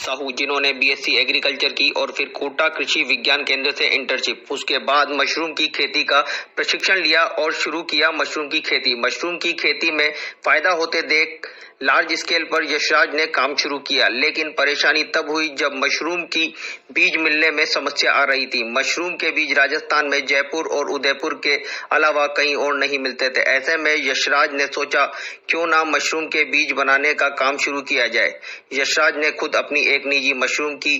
साहू, जिन्होंने BSc agriculture की और फिर कोटा कृषि विज्ञान केंद्र से इंटर्नशिप, उसके बाद मशरूम की खेती का प्रशिक्षण लिया और शुरू किया मशरूम की खेती। मशरूम की खेती में फायदा होते देख लार्ज स्केल पर यशराज ने काम शुरू किया, लेकिन परेशानी तब हुई जब मशरूम की बीज मिलने में समस्या आ रही थी। मशरूम के बीज राजस्थान में जयपुर और उदयपुर के अलावा कहीं और नहीं मिलते थे। ऐसे में यशराज ने सोचा, क्यों ना मशरूम के बीज बनाने का काम शुरू किया जाए। यशराज ने खुद अपनी एक निजी मशरूम की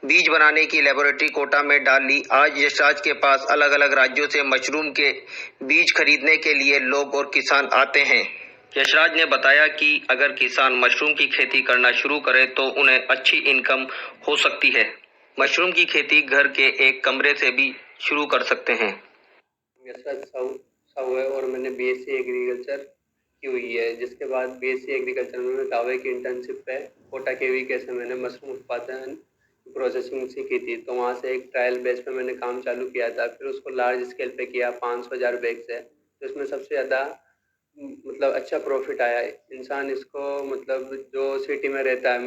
बीज बनाने की लेबोरेटरी कोटा में डाल ली। आज यशराज के पास अलग अलग राज्यों से मशरूम के बीज खरीदने के लिए लोग और किसान आते हैं। यशराज ने बताया कि अगर किसान मशरूम की खेती करना शुरू करे तो उन्हें अच्छी इनकम हो सकती है। मशरूम की खेती घर के एक कमरे से भी शुरू कर सकते हैं। यशराज साहू साहू है और मैंने बीएससी एग्रीकल्चर की हुई है, जिसके बाद बीएससी एग्रीकल्चर में मैं दावे की इंटर्नशिप पे कोटा केवीके से मैंने मशरूम उत्पादन प्रोसेसिंग सीखी थी। तो वहाँ से एक ट्रायल बेस पे मैंने काम चालू किया था, फिर उसको लार्ज स्केल पे किया 500,000 बैग से। तो इसमें सबसे ज़्यादा मतलब अच्छा प्रॉफिट आया है। इंसान इसको मतलब जो सिटी में रहता है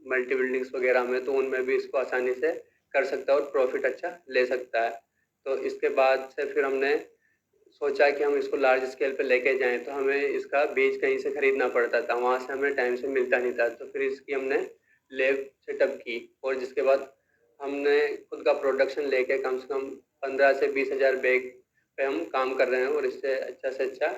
मल्टी बिल्डिंग्स वगैरह में, तो उनमें भी इसको आसानी से कर सकता है और प्रॉफिट अच्छा ले सकता है। तो इसके बाद से फिर हमने सोचा कि हम इसको लार्ज स्केल पे लेके जाएं, तो हमें इसका बीज कहीं से खरीदना पड़ता था, वहाँ से हमें टाइम से मिलता नहीं था। तो फिर इसकी हमने लैब सेटअप की और जिसके बाद हमने खुद का प्रोडक्शन लेके कम से कम 15 से 20,000 बैग पे हम काम कर रहे हैं और इससे अच्छा से अच्छा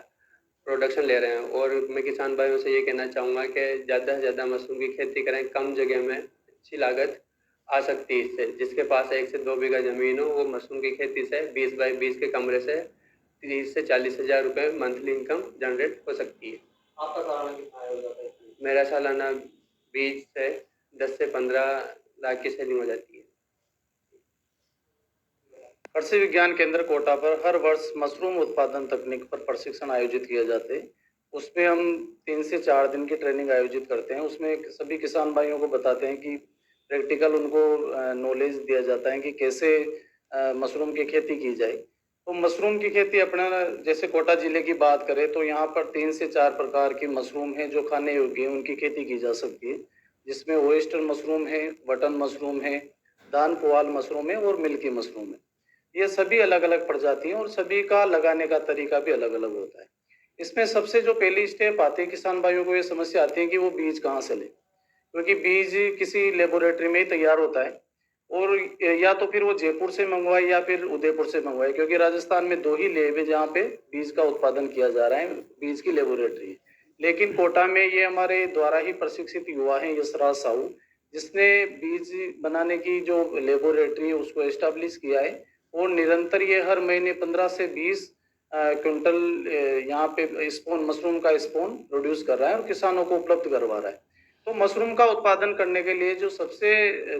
प्रोडक्शन ले रहे हैं। और मैं किसान भाइयों से ये कहना चाहूँगा कि ज़्यादा से ज़्यादा मशरूम की खेती करें, कम जगह में अच्छी लागत आ सकती है इससे। जिसके पास 1 से 2 बीघा ज़मीन हो, वो मशरूम की खेती से 20 बाई 20 के कमरे से 30 से 40,000 रुपये मंथली इनकम जनरेट हो सकती है। आपका सालाना कितना आय हो जाता है? मेरा सालाना 20 से 10 से 15 लाख की सेलिंग हो जाती है। कृषि विज्ञान केंद्र कोटा पर हर वर्ष मशरूम उत्पादन तकनीक पर प्रशिक्षण आयोजित किए जाते हैं। उसमें हम 3 से 4 दिन की ट्रेनिंग आयोजित करते हैं। उसमें सभी किसान भाइयों को बताते हैं कि प्रैक्टिकल उनको नॉलेज दिया जाता है कि कैसे मशरूम की खेती की जाए। तो मशरूम की खेती अपना जैसे कोटा जिले की बात करें तो यहाँ पर 3 से 4 प्रकार की मशरूम है जो खाने योग्य है, उनकी खेती की जा सकती है। जिसमें ओयस्टर मशरूम है, बटन मशरूम है, दान पुआल मशरूम है और मिल्की मशरूम है। ये सभी अलग-अलग प्रजाति हैं और सभी का लगाने का तरीका भी अलग-अलग होता है। इसमें सबसे जो पहली स्टेप आती है, किसान भाइयों को ये समस्या आती है कि वो बीज कहाँ से लें? क्योंकि बीज किसी लेबोरेटरी में ही तैयार होता है और या तो फिर वो जयपुर से मंगवाए या फिर उदयपुर से मंगवाए, क्योंकि राजस्थान में 2 ही लैब है जहाँ पे बीज का उत्पादन किया जा रहा है, बीज की लेबोरेटरी है। लेकिन कोटा में ये हमारे द्वारा ही प्रशिक्षित युवा हैं यशराज साहू, जिसने बीज बनाने की जो लेबोरेटरी है उसको एस्टेब्लिश किया है और निरंतर ये हर महीने 15 से 20 क्विंटल यहाँ पे स्पोन मशरूम का स्पोन प्रोड्यूस कर रहा है और किसानों को उपलब्ध करवा रहा है। तो मशरूम का उत्पादन करने के लिए जो सबसे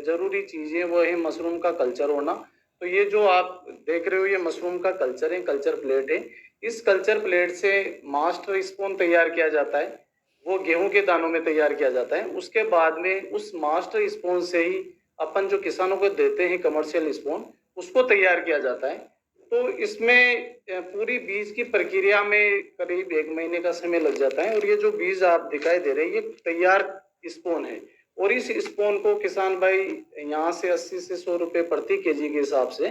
ज़रूरी चीज़ है वो है मशरूम का कल्चर होना। तो ये जो आप देख रहे हो ये मशरूम का कल्चर है, कल्चर प्लेट है। इस कल्चर प्लेट से मास्टर स्पोन तैयार किया जाता है, वो गेहूँ के दानों में तैयार किया जाता है। उसके बाद में उस मास्टर स्पोन से ही अपन जो किसानों को देते हैं कमर्शियल स्पोन, उसको तैयार किया जाता है। तो इसमें पूरी बीज की प्रक्रिया में करीब 1 महीने का समय लग जाता है और ये जो बीज आप दिखाई दे रहे हैं ये तैयार स्पोन है और इस स्पोन को किसान भाई यहाँ से 80 से 100 रुपए प्रति केजी के हिसाब से